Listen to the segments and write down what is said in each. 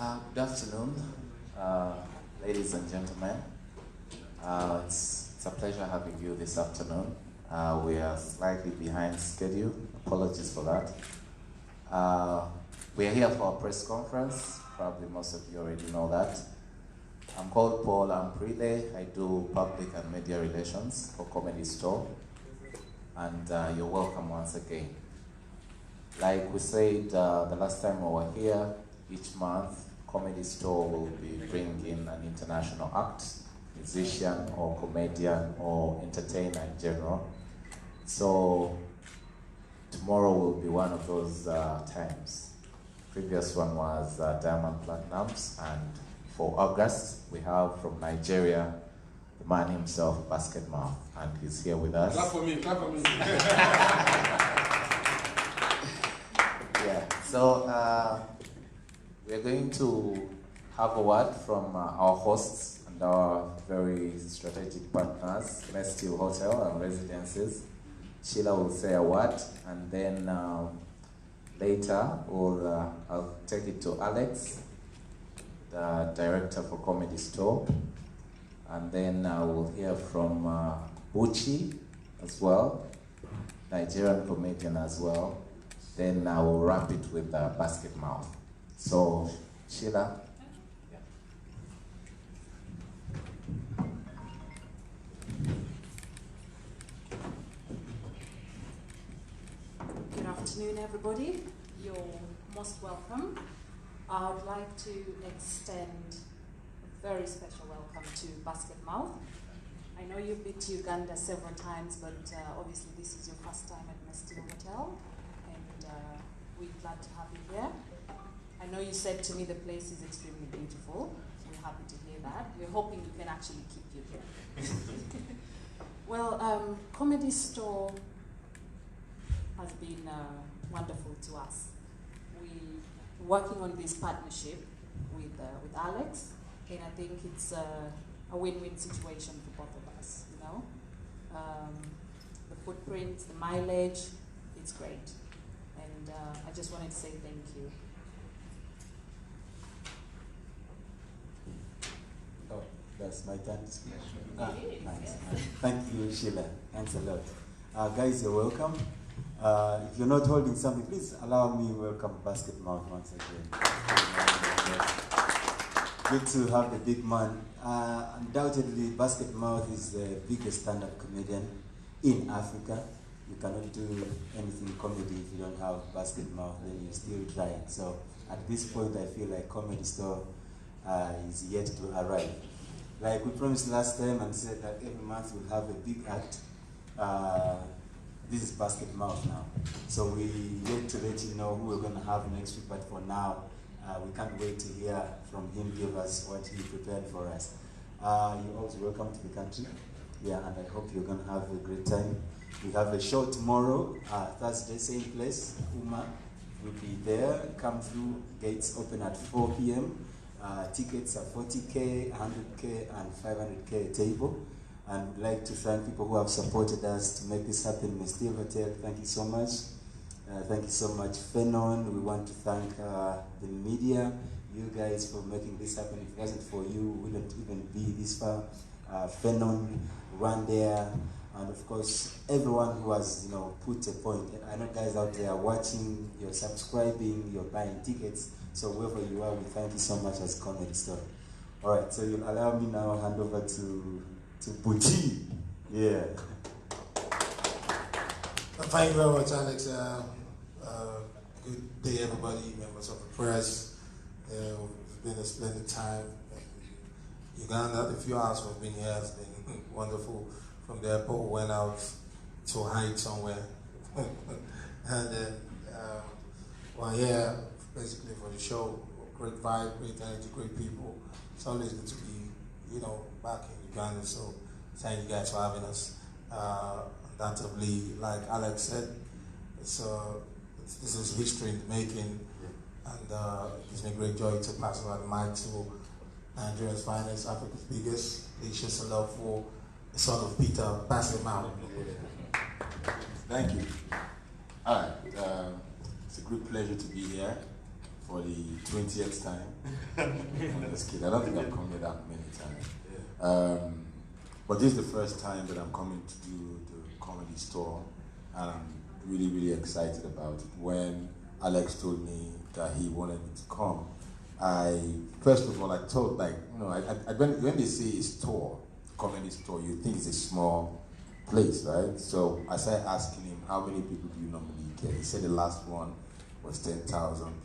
Good afternoon, ladies and gentlemen. It's a pleasure having you this afternoon. We are slightly behind schedule. Apologies for that. We are here for a press conference. Probably most of you already know that. I'm called Paul Amprile. I do public and media relations for Comedy Store. And you're welcome once again. Like we said the last time we were here, each month, Comedy Store will be bringing in an international act, musician or comedian or entertainer in general. So tomorrow will be one of those times. Previous one was Diamond Platinums, and for August we have from Nigeria the man himself, Basket Mouth, and he's here with us. Clap for me, clap for me. Yeah, so we're going to have a word from our hosts and our very strategic partners, Mestil Hotel and Residences. Sheila will say a word, and then later I'll take it to Alex, the director for Comedy Store, and then we'll hear from Bucci as well, Nigerian comedian as well. Then I will wrap it with Basket Mouth. So, Sheila. Yeah. Good afternoon, everybody. You're most welcome. I would like to extend a very special welcome to Basket Mouth. I know you've been to Uganda several times, but obviously this is your first time at Mestil Hotel. We're glad to have you here. I know you said to me the place is extremely beautiful. We're happy to hear that. We're hoping we can actually keep you here. Well, Comedy Store has been wonderful to us. We're working on this partnership with Alex, and I think it's a win-win situation for both of us, you know? The footprint, the mileage, it's great. And I just wanted to say thank you. Oh, that's my turn to speak. Nice. Yes. Thank you, Sheila. Thanks a lot. Guys, you're welcome. If you're not holding something, please allow me to welcome Basket Mouth once again. Good to have the big man. Undoubtedly, Basket Mouth is the biggest stand-up comedian in Africa. You cannot do anything comedy if you don't have Basket Mouth, then you're still trying. So at this point, I feel like Comedy Store is yet to arrive. Like we promised last time and said that every month we'll have a big act. This is Basket Mouth now. So we yet to let you know who we're going to have next week, but for now, we can't wait to hear from him, give us what he prepared for us. You're always welcome to the country. Yeah, and I hope you're going to have a great time. We have a show tomorrow, Thursday, same place. Uma will be there. Come through, gates open at 4 p.m. Tickets are 40K, 100K, and 500K a table. And we'd like to thank people who have supported us to make this happen. Mestil Hotel, thank you so much. Thank you so much, Fenon. We want to thank the media, you guys, for making this happen. If it wasn't for you, we wouldn't even be this far. Fenon, run there. And of course, everyone who has, put a point. I know guys out there watching, you're subscribing, you're buying tickets. So wherever you are, we thank you so much as Comedy Store. All right, so you'll allow me now hand over to Bucci. Yeah. Thank you very much, Alex. Good day, everybody, members of the press. It's been a splendid time. Uganda, the few hours we've been here has been wonderful. From the airport, went out to hide somewhere. And then, basically for the show, great vibe, great energy, great people. It's always good to be, back in Uganda. So thank you guys for having us. Undoubtedly, like Alex said, this is history in the making, and it gives me great joy to pass over the mic to Nigeria's finest, Africa's biggest. They show some love for the son of Peter, Basket Mouth. Thank you. All right, it's a great pleasure to be here for for the 20th time. I'm just kidding. I don't think I've come here that many times. But this is the first time that I'm coming to do the comedy store, and I'm really, really excited about it. When Alex told me that he wanted me to come, first of all, I thought, like, you know, when they say store, comedy store, you think it's a small place, right? So I started asking him, how many people do you normally get? He said the last one was 10,000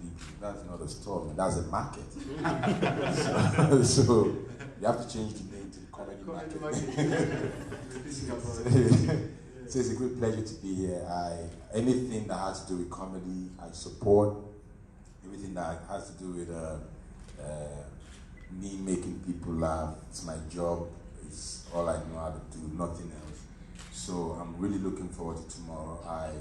people. That's not a store, man. That's a market. so you have to change the name to the comedy market. So it's a great pleasure to be here. Anything that has to do with comedy, I support. Everything that has to do with me making people laugh, it's my job. It's all I know how to do, nothing else. So I'm really looking forward to tomorrow. I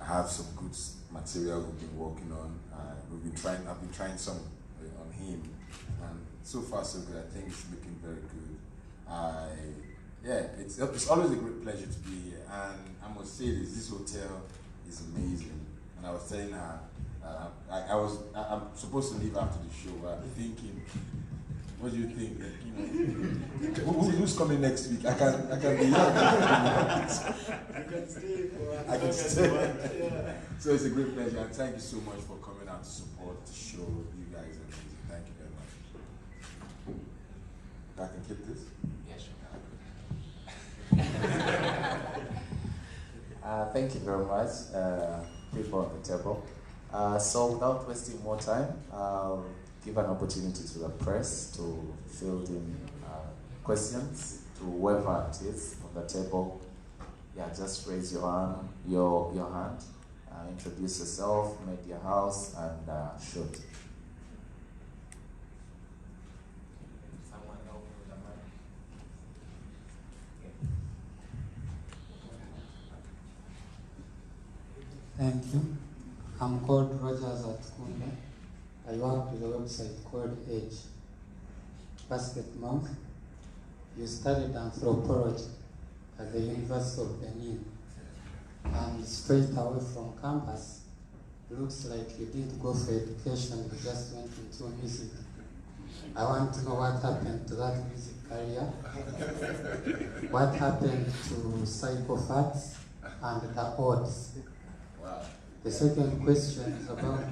have some good material we've been working on. I've been trying some on him, and so far so good. I think it's looking very good. It's always a great pleasure to be here, and I must say this hotel is amazing. And I was telling her, I'm supposed to leave after the show, but I'm thinking, what do you think? Who's coming next week? I can be here. You can stay for I can stay. Yeah. So it's a great pleasure, and thank you so much for coming out to support the show. You guys are amazing. Thank you very much. I can keep this? Yes, sure. Thank you very much, people on the table. So without wasting more time, I'll give an opportunity to the press to field in questions to whoever it is on the table. Yeah, just raise your hand, introduce yourself, make your house, and shoot. Someone help with the mic. Thank you. I'm called Rogers at Kunde. I work with a website called Edge. Basket Month. You studied anthropology at the University of Benin. And straight away from campus, looks like you didn't go for education, you just went into music. I want to know what happened to that music career. What happened to psychopaths and the odds? Wow. The second question is about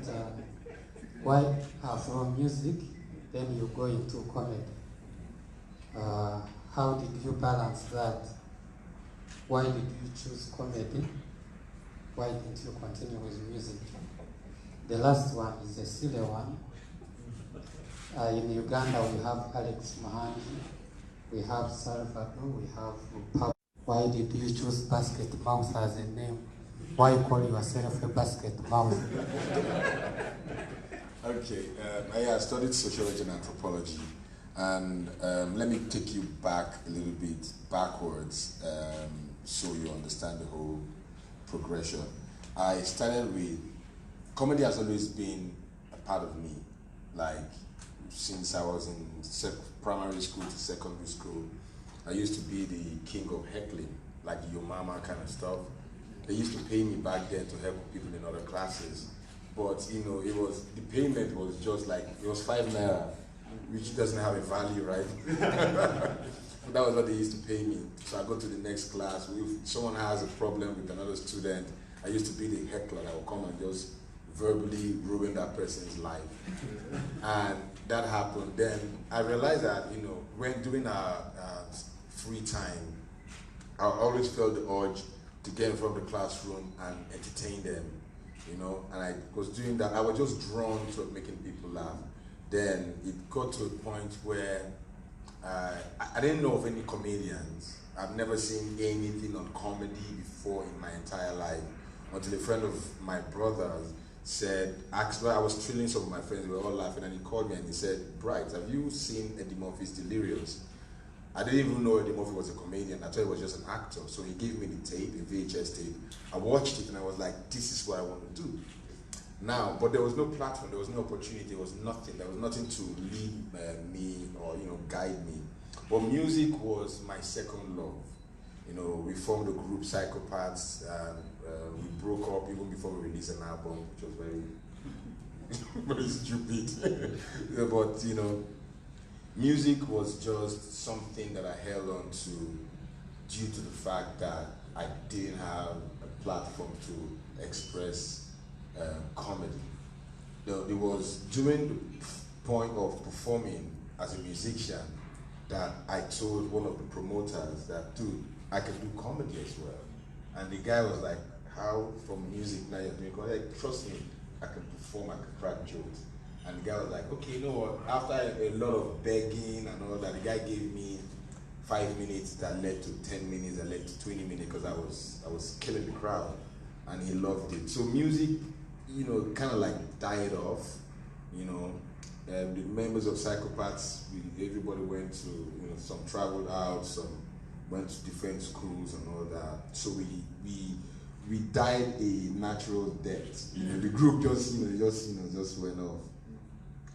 why from music, then you go into comedy. How did you balance that? Why did you choose comedy? Why didn't you continue with music? The last one is a silly one. In Uganda, we have Alex Mahanji, we have Salvador, we have Pablo. Why did you choose Basket Mouth as a name? Why call yourself a basket mouth? Okay, I studied sociology and anthropology, and let me take you back a little bit backwards so you understand the whole progression. I started with, comedy has always been a part of me, like since I was in primary school to secondary school. I used to be the king of heckling, like your mama kind of stuff. They used to pay me back then to help people in other classes. But you know, the payment was just like, it was 5 naira, which doesn't have a value, right? But that was what they used to pay me. So I go to the next class. If someone has a problem with another student, I used to be the heckler. I would come and just verbally ruin that person's life. And that happened. Then I realized that, you know, when doing our free time, I always felt the urge to get in front of the classroom and entertain them, you know, and I was doing that. I was just drawn to making people laugh. Then it got to a point where I didn't know of any comedians. I've never seen anything on comedy before in my entire life, until a friend of my brother's said, I was trailing some of my friends, we were all laughing, and he called me and he said, Bright, have you seen Eddie Murphy's Delirious? I didn't even know Eddie Murphy was a comedian. I thought he was just an actor. So he gave me the tape, a VHS tape. I watched it and I was like, this is what I want to do. Now, but there was no platform, there was no opportunity, there was nothing. There was nothing to lead me or, you know, guide me. But music was my second love. You know, we formed a group, Psychopaths, and we broke up even before we released an album, which was very very stupid. Yeah, but you know, music was just something that I held on to due to the fact that I didn't have a platform to express comedy. It was during the point of performing as a musician that I told one of the promoters that, dude, I can do comedy as well. And the guy was like, how from music now you're doing comedy? Like, trust me, I can perform, I can crack jokes. And the guy was like, okay, you know what? After a lot of begging and all that, the guy gave me 5 minutes that led to 10 minutes, that led to 20 minutes because I was killing the crowd, and he loved it. So music, you know, kind of like died off. You know, the members of Psychopaths, everybody went to, you know, some traveled out, some went to different schools and all that. So we died a natural death. You know, the group just went off.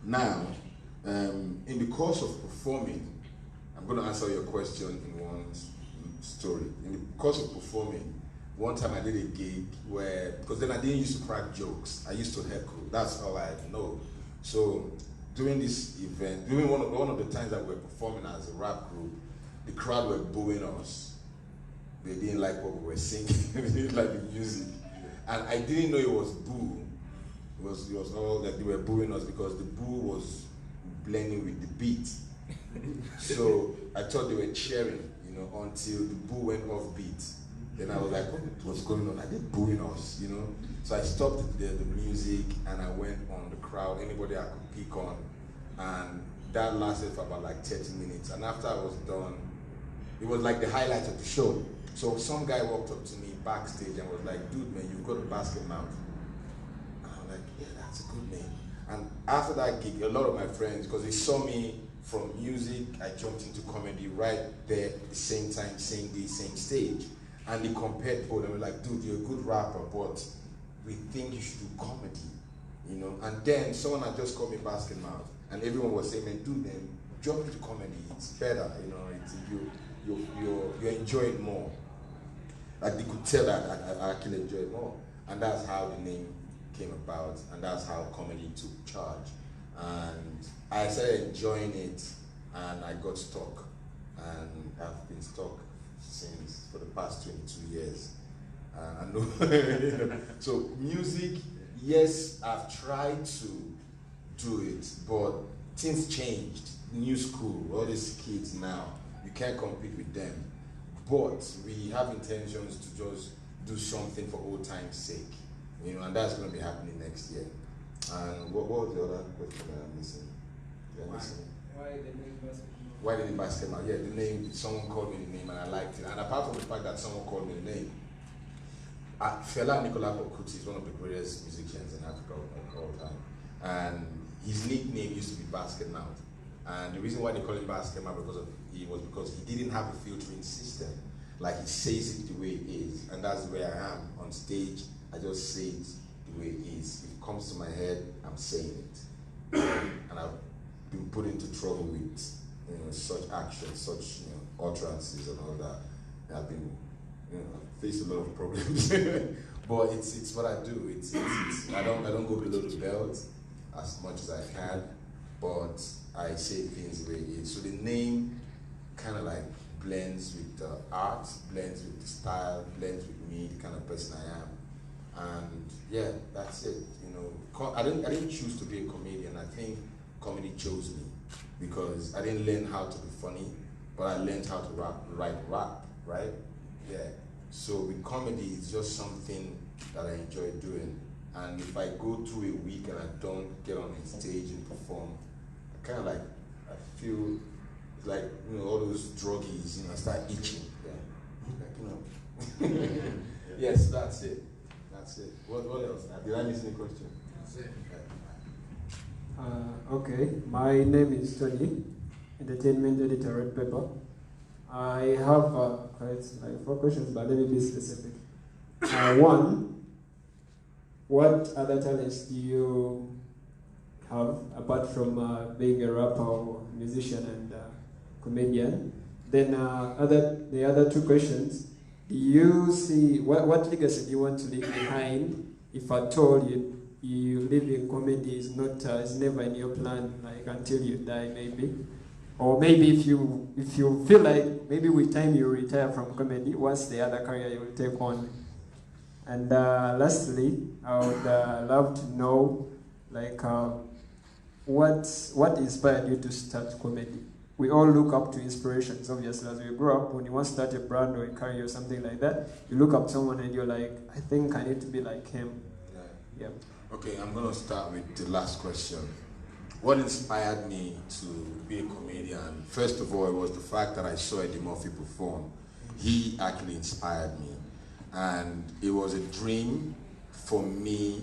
Now, in the course of performing, I'm going to answer your question in one story. In the course of performing, one time I did a gig where, because then I didn't used to crack jokes, I used to heckle. That's all I know. So during this event, during one of the times that we were performing as a rap group, the crowd were booing us. They didn't like what we were singing. They didn't like the music. And I didn't know it was boo. It was all that they were booing us because the boo was blending with the beat. So I thought they were cheering, you know, until the boo went off beat. Then I was like, what's going on? Are they booing us, you know? So I stopped the music and I went on the crowd, anybody I could pick on. And that lasted for about like 30 minutes. And after I was done, it was like the highlight of the show. So some guy walked up to me backstage and was like, dude, man, you've got a basket mouth. And I was like, yeah, that's a good name. And after that gig, a lot of my friends, because they saw me from music, I jumped into comedy right there at the same time, same day, same stage. And they compared both. They were like, dude, you're a good rapper, but we think you should do comedy, you know? And then someone had just called me basket mouth, and everyone was saying, man, dude, man, jump into comedy. It's better, you know? You enjoy it more. Like they could tell that I actually enjoy it more. And that's how the name came about, and that's how comedy took charge. And I started enjoying it, and I got stuck. And I've been stuck since for the past 22 years. I know. So music, yes, I've tried to do it, but things changed. New school, all these kids now, you can't compete with them. But we have intentions to just do something for old time's sake, you know, and that's going to be happening next year. And what was the other question that I'm missing? Why the name Basket? Why the name Basket? Yeah, the name, someone called me the name and I liked it. And apart from the fact that someone called me the name, Fela Nicolas Kuti is one of the greatest musicians in Africa of all time. And his nickname used to be Basket Mouth. And the reason why they call him Basket Mouth was because he didn't have a filtering system. Like he says it the way it is. And that's where I am on stage. I just say it the way it is. If it comes to my head, I'm saying it. And I've been put into trouble with, you know, such actions, such, you know, utterances and all that. I've been, you know, faced a lot of problems. But it's what I do. I don't go below the belt as much as I can, but I say things the way it is. So the name kind of like blends with the art, blends with the style, blends with me, the kind of person I am. And yeah, that's it. You know, I didn't choose to be a comedian. I think comedy chose me because I didn't learn how to be funny, but I learned how to write rap, right? Yeah. So with comedy, it's just something that I enjoy doing. And if I go through a week and I don't get on a stage and perform, I kind of like, I feel like, you know, all those druggies, you know, I start itching. Yeah. Like, you know. Yes, that's it. That's it. What else? Did I miss any question? That's it. Okay, my name is Tony, entertainment editor at Pepper. I have quite like 4 questions, but let me be specific. One, what other talents do you have apart from being a rapper or musician and comedian? Then the other 2 questions, do you see, what legacy do you want to leave behind, if at all you live in comedy is not is never in your plan, like until you die maybe, or maybe if you feel like maybe with time you retire from comedy, what's the other career you will take on? And lastly, I would love to know like what inspired you to start comedy? We all look up to inspirations, obviously, as we grow up. When you want to start a brand or a career or something like that, you look up to someone and you're like, I think I need to be like him. Yeah. Okay, I'm going to start with the last question. What inspired me to be a comedian? First of all, it was the fact that I saw Eddie Murphy perform. He actually inspired me. And it was a dream for me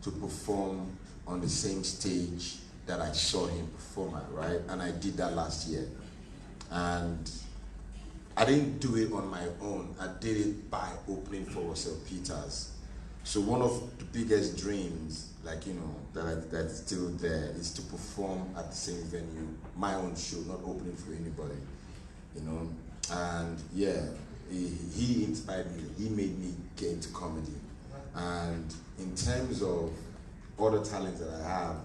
to perform on the same stage that I saw him perform at, right? And I did that last year. And I didn't do it on my own. I did it by opening for Russell Peters. So one of the biggest dreams, like, you know, that's still there is to perform at the same venue, my own show, not opening for anybody, you know? And yeah, he inspired me. He made me get into comedy. And in terms of other talents that I have,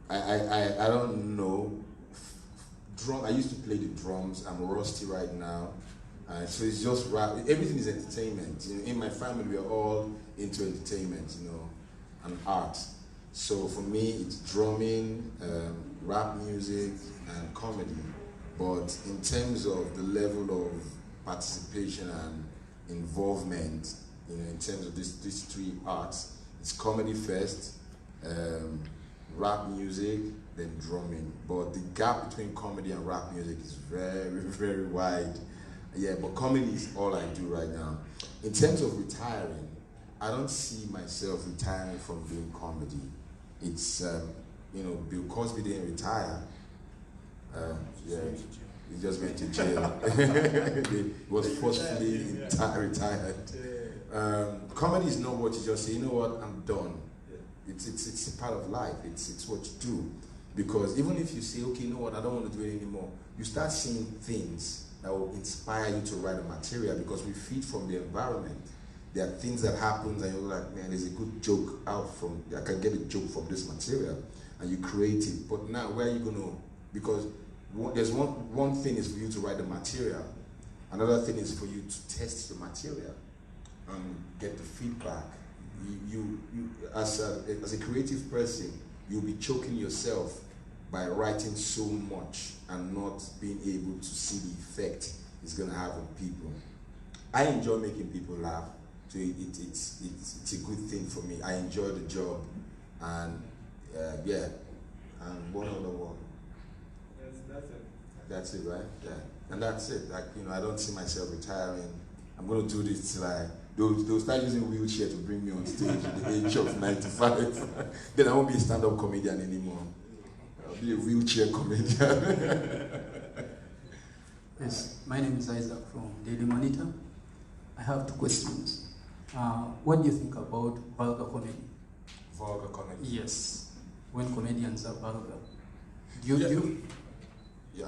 I don't know. I used to play the drums. I'm rusty right now. So it's just rap. Everything is entertainment. You know, in my family, we are all into entertainment, you know, and art. So for me, it's drumming, rap music, and comedy. But in terms of the level of participation and involvement, you know, in terms of these three arts, it's comedy first, rap music, then drumming. But the gap between comedy and rap music is very, very wide. Yeah, but comedy is all I do right now. In terms of retiring, I don't see myself retiring from doing comedy. It's, you know, Bill Cosby didn't retire. Yeah, he just went to jail. He was forcefully retired. Comedy is not what you just say, you know what, I'm done. It's a part of life. It's what you do. Because even if you say, okay, you know what, I don't want to do it anymore, you start seeing things that will inspire you to write a material, because we feed from the environment. There are things that happen and you're like, man, there's a good joke out from, I can get a joke from this material, and you create it. But now, where are you going to, because there's one thing is for you to write the material, another thing is for you to test the material and get the feedback. You as a creative person, you'll be choking yourself by writing so much and not being able to see the effect it's going to have on people. I enjoy making people laugh, so it's a good thing for me. I enjoy the job, and yeah, and one other one. That's it. That's it, right? Yeah, and that's it. Like, you know, I don't see myself retiring. I'm going to do this till they'll start using wheelchair to bring me on stage at the age of 95. Then I won't be a stand-up comedian anymore. I'll be a wheelchair comedian. Yes, my name is Isaac from Daily Monitor. I have two questions. What do you think about vulgar comedy? Vulgar comedy? Yes, when comedians are vulgar. Yeah,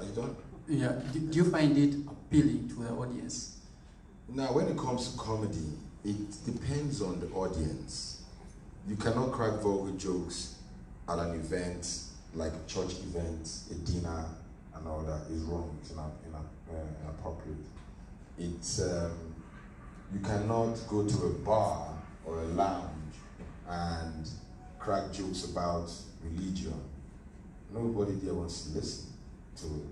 you done? Yeah, do you find it appealing to the audience? Now, when it comes to comedy, it depends on the audience. You cannot crack vulgar jokes at an event, like a church event, a dinner, and all that is wrong. It's inappropriate. It's you cannot go to a bar or a lounge and crack jokes about religion. Nobody there wants to listen to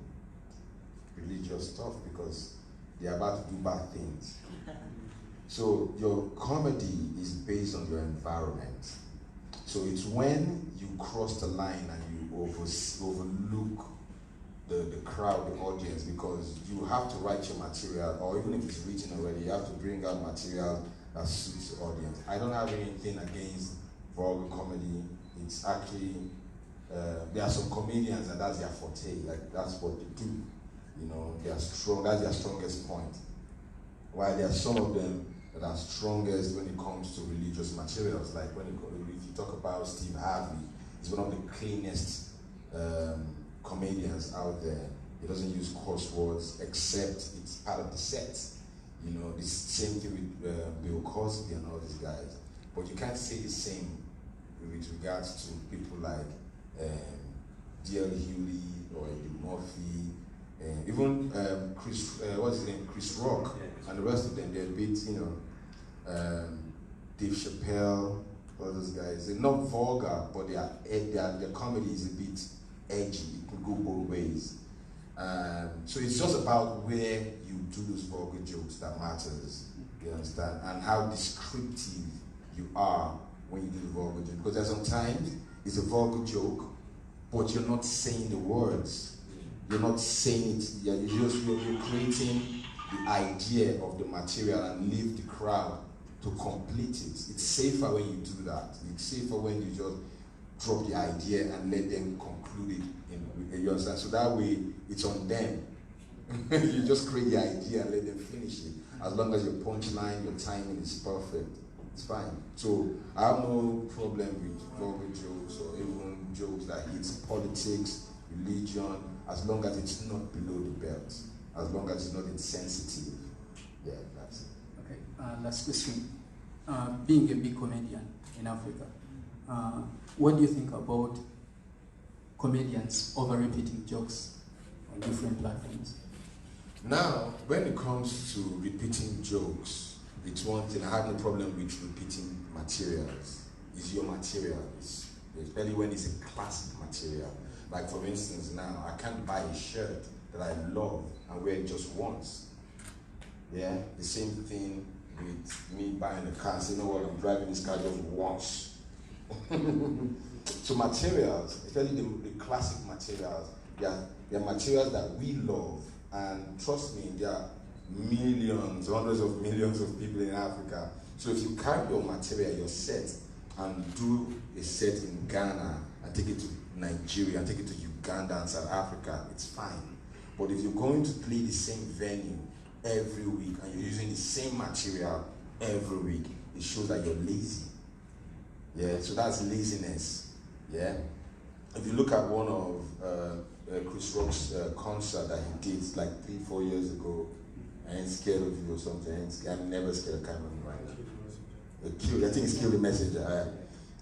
religious stuff because they're about to do bad things. So your comedy is based on your environment. So it's when you cross the line and you overlook the crowd, the audience, because you have to write your material, or even if it's written already, you have to bring out material that suits the audience. I don't have anything against vulgar comedy. It's actually, there are some comedians and that's their forte, like that's what they do. You know, they are strong, that's their strongest point. While there are some of them that are strongest when it comes to religious materials, like if you talk about Steve Harvey, he's one of the cleanest comedians out there. He doesn't use coarse words except it's part of the set. You know, the same thing with Bill Cosby and all these guys. but you can't say the same with regards to people like D.L. Hewley or Eddie Murphy, even what's his name, Chris Rock, and the rest of them. They're a bit, Dave Chappelle, all those guys. They're not vulgar, but their comedy is a bit edgy. It could go both ways. So it's just about where you do those vulgar jokes that matters. You understand? And how descriptive you are when you do the vulgar joke. Because there's sometimes it's a vulgar joke, but you're not saying the words. You're not saying it. You're creating the idea of the material and leave the crowd to complete it. It's safer when you do that. It's safer when you just drop the idea and let them conclude it. You understand? So that way, it's on them. You just create the idea and let them finish it. As long as your punchline, your timing is perfect, it's fine. So I have no problem with vulgar jokes or even jokes that hit politics, religion, as long as it's not below the belt, as long as it's not insensitive. Yeah, that's it. Okay, last question. Being a big comedian in Africa, what do you think about comedians over-repeating jokes on different platforms? Now, when it comes to repeating jokes, it's one thing. I have no problem with repeating materials. It's your material, especially when it's a classic material. Like for instance, now I can't buy a shirt that I love and wear it just once. Yeah, the same thing with me buying a car. Say, you know what, I'm driving this car just once. So materials, especially the classic materials, they're materials that we love. And trust me, there are millions, hundreds of millions of people in Africa. So if you carry your material, your set, and do a set in Ghana, and take it to Nigeria, and take it to Uganda and South Africa, it's fine. But if you're going to play the same venue every week, and you're using the same material every week, it shows that you're lazy. Yeah, so that's laziness. Yeah. If you look at one of Chris Rock's concert that he did like 3-4 years ago, I ain't scared of you or something. I'm never scared. I can't remember right. I think it's Kill the Messenger.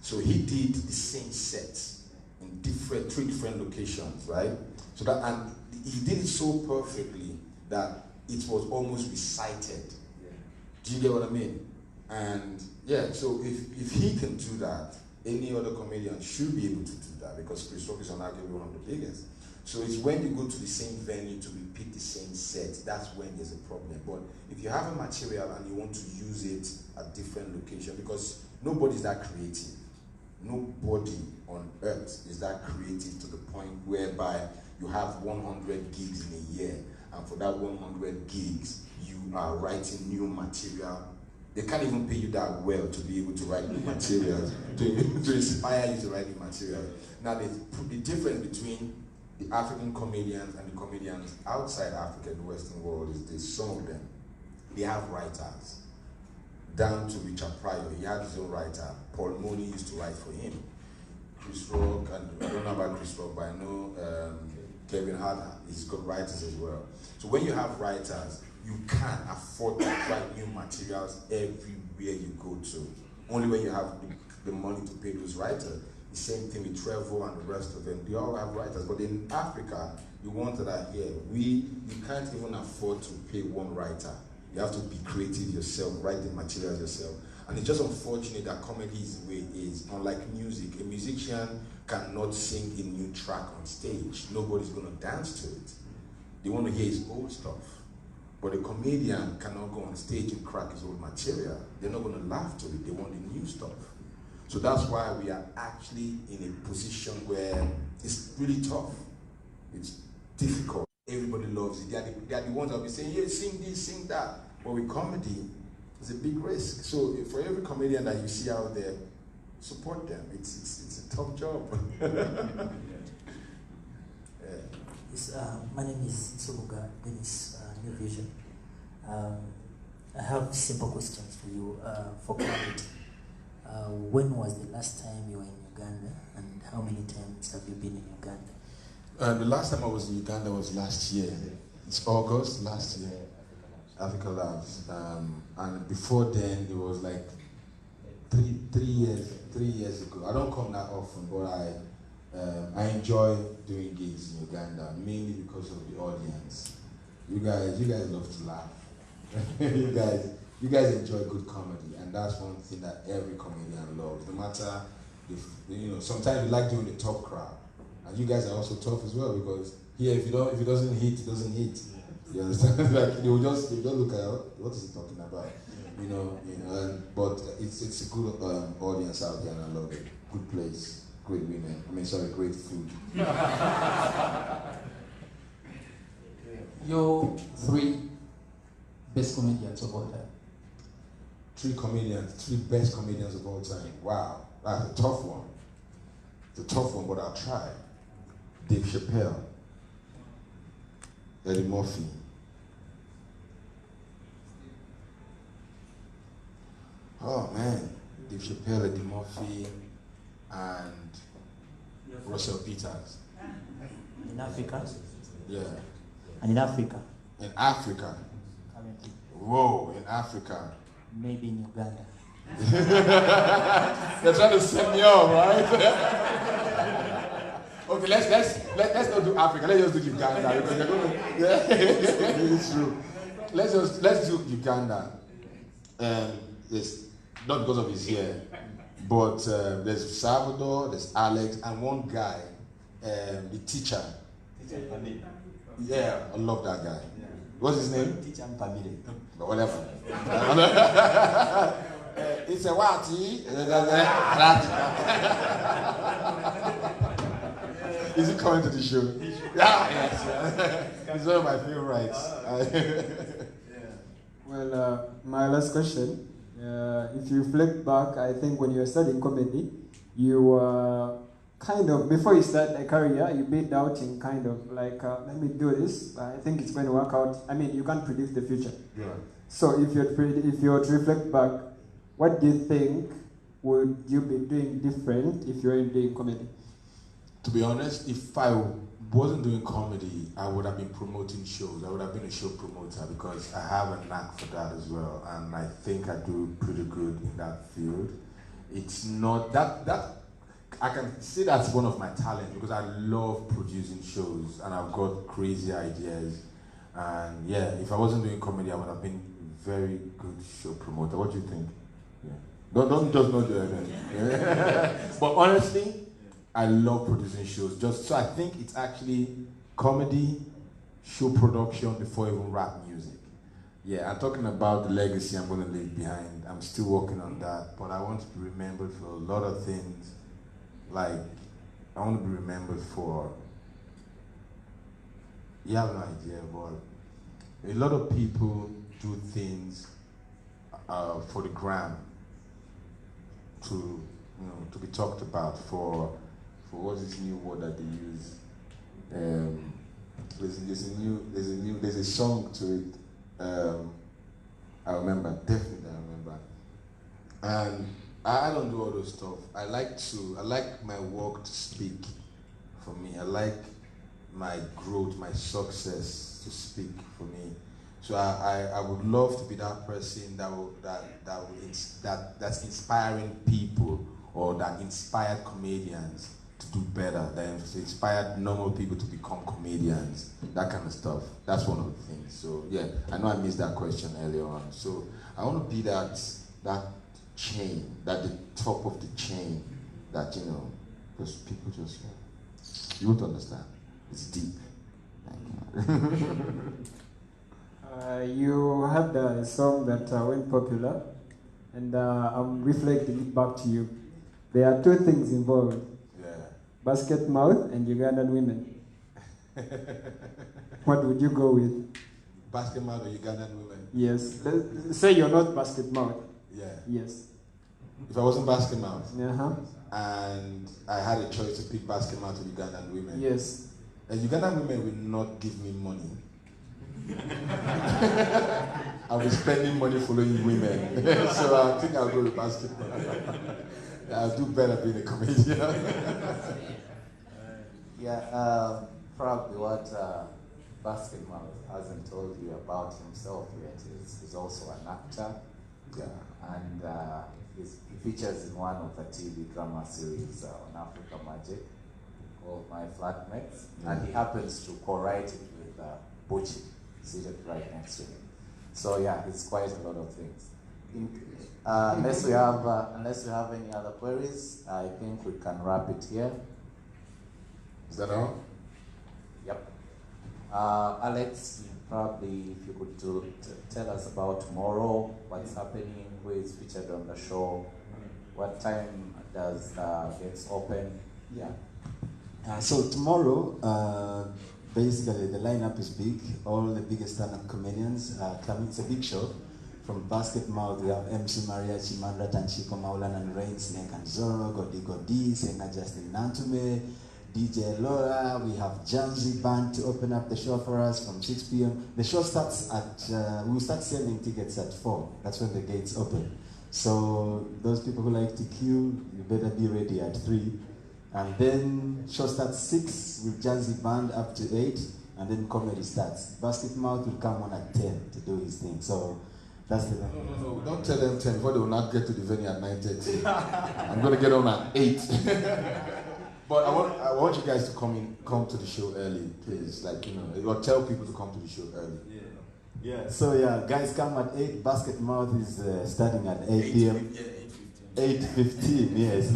So he did the same set in three different locations, right? So that, and he did it so perfectly that it was almost recited. Do you get what I mean? And yeah, so if he can do that, any other comedian should be able to do that, because Chris Rock is arguably one of the biggest. So it's when you go to the same venue to repeat the same set, that's when there's a problem. But if you have a material and you want to use it at different locations, because nobody's that creative. Nobody on earth is that creative to the point whereby you have 100 gigs in a year, and for that 100 gigs, you are writing new material. They can't even pay you that well to be able to write new materials, to inspire you to write new materials. Now, the difference between the African comedians and the comedians outside Africa, the Western world, is this: some of them, they have writers. Down to Richard Pryor, he had his own writer. Paul Mooney used to write for him. Chris Rock, and I don't know about Chris Rock, but I know Kevin Hart, he's got writers as well. So when you have writers, you can't afford to write new materials everywhere you go to. Only when you have the money to pay those writers. The same thing with Trevor and the rest of them. They all have writers. But in Africa, the ones that are here, you can't even afford to pay one writer. You have to be creative yourself, write the materials yourself. And it's just unfortunate that comedy is the way it is. Unlike music, a musician cannot sing a new track on stage. Nobody's going to dance to it. They want to hear his old stuff. But a comedian cannot go on stage and crack his old material. They're not going to laugh to it. They want the new stuff. So that's why we are actually in a position where it's really tough. It's difficult. Everybody loves it. They are the ones that will be saying, yeah, sing this, sing that. But with comedy, it's a big risk. So for every comedian that you see out there, support them. It's a tough job. Yes, my name is Subuga Dennis, New Vision. I have simple questions for you for clarity. When was the last time you were in Uganda, and how many times have you been in Uganda? The last time I was in Uganda was last year. It's August last year, Africa Labs. And before then, it was like 3 years ago. I don't come that often, but I enjoy doing gigs in Uganda mainly because of the audience. You guys love to laugh. you guys enjoy good comedy, and that's one thing that every comedian loves. No matter if sometimes we like doing the tough crowd, and you guys are also tough as well because here if it doesn't hit, it doesn't hit. You understand? Like they will just look at what is he talking about, but it's a good audience out there, and I love it. Good place, great women. Great food. Your 3 best comedians of all time. 3 best comedians of all time. Wow, that's a tough one. It's a tough one, but I'll try. Dave Chappelle, Eddie Murphy. Oh man, Dave Chappelle, Eddie Murphy, and Russell Peters. In Africa? Yeah. And in Africa? In Africa. Currently. Whoa, in Africa. Maybe in Uganda. They're trying to set me up, right? Okay, let's not do Africa. Let's just do Uganda because they're going to. Yeah, it's true. Let's do Uganda. It's not because of his hair, but there's Salvador, there's Alex, and one guy, the teacher. Yeah, I love that guy. Yeah. What's his name? Teacher Mpamire. But whatever. It's a wati. Is he coming to the show? Yeah, yes. He's one of my favorites. Well, my last question. If you reflect back, I think when you were studying comedy, you were kind of, before you start a career, you be doubting kind of like, let me do this, I think it's going to work out. I mean, you can't predict the future. Yeah. So if you were to reflect back, what do you think would you be doing different if you weren't doing comedy? To be honest, if I wasn't doing comedy, I would have been promoting shows. I would have been a show promoter because I have a knack for that as well, and I think I do pretty good in that field. It's not that I can say that's one of my talents because I love producing shows and I've got crazy ideas. And yeah, if I wasn't doing comedy, I would have been a very good show promoter. What do you think? Yeah. Don't just nod your head. Yeah. But honestly, I love producing shows. So I think it's actually comedy, show production before even rap music. Yeah, I'm talking about the legacy I'm going to leave behind. I'm still working on that, but I want to be remembered for a lot of things. Like, I want to be remembered for, you have no idea, but a lot of people do things for the gram, to be talked about, for what's this new word that they use? There's a song to it. I remember, definitely I remember. And I don't do all those stuff. I like my work to speak for me. I like my growth, my success to speak for me. So I would love to be that person that's inspiring people, or that inspired comedians to do better, that inspired normal people to become comedians, that kind of stuff. That's one of the things. So yeah, I know I missed that question earlier on. So I want to be that chain, that the top of the chain, that because people just, you won't understand. It's deep. You had a song that went popular, and I'm reflecting it back to you. There are 2 things involved. Yeah. Basket mouth and Ugandan women. What would you go with? Basket mouth or Ugandan women? Yes. Say you're not basket mouth. Yeah. Yes. If I wasn't basket mouth, and I had a choice to pick basket mouth or Ugandan women. Yes. And Ugandan women will not give me money. I'll be spending money following women. So I think I'll go with basket mouth. I'll do better being a comedian. Probably what Basket Mouth hasn't told you about himself yet is he's also an actor. Yeah. And he features in one of the TV drama series on Africa Magic called My Flatmates, and he happens to co-write it with Bucci, seated right next to him. So yeah, it's quite a lot of things. Unless we have any other queries, I think we can wrap it here. Is that all? Yep. Alex, probably if you could tell us about tomorrow, what's happening, who is featured on the show, what time does gets open? Yeah. So tomorrow, basically the lineup is big. All the biggest stand-up comedians are coming. It's a big show. From Basket Mouth, we have MC Maria Chimandra, Tanchiko Maulan and Rain, Snake and Zoro, Godi Godi, Senga Justin Nantume, DJ Laura. We have Jamzi Band to open up the show for us from 6 p.m. The show starts at, we'll start selling tickets at 4. That's when the gates open. So those people who like to queue, you better be ready at 3. And then show starts 6 with Jamzi Band up to 8, and then comedy starts. Basket Mouth will come on at 10 to do his thing. So that's the No, don't tell them 10, before they will not get to the venue at 9:30. I'm going to get on at 8. But I want you guys to come to the show early, please. Like, or tell people to come to the show early. Yeah. So yeah, guys, come at 8. Basket Mouth is starting at 8 p.m. 8:15. Yes,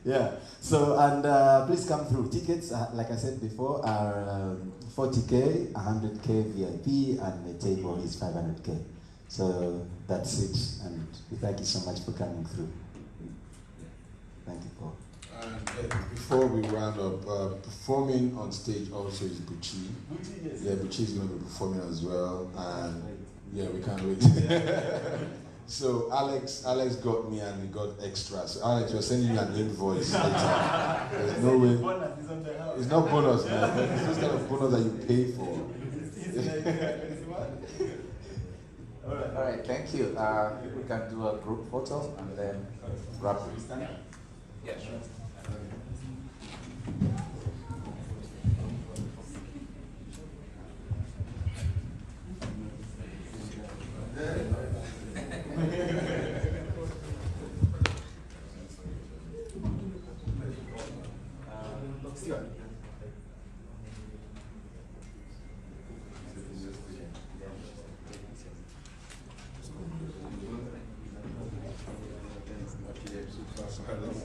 yeah. So and please come through. Tickets, like I said before, are 40K, 100K VIP, and the table is 500K. So that's it. And we thank you so much for coming through. Thank you, Paul. And before we round up, performing on stage also is Bucci. Yeah, Bucci is going to be performing as well, and yeah, we can't wait. So Alex got me and we got extra. So Alex, you're sending me an invoice later. There's no way. It's not bonus, man. It's this kind of bonus that you pay for. All right, thank you. We can do a group photo and then wrap it. Yeah, sure.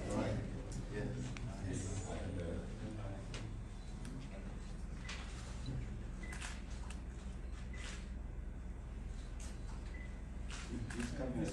All right.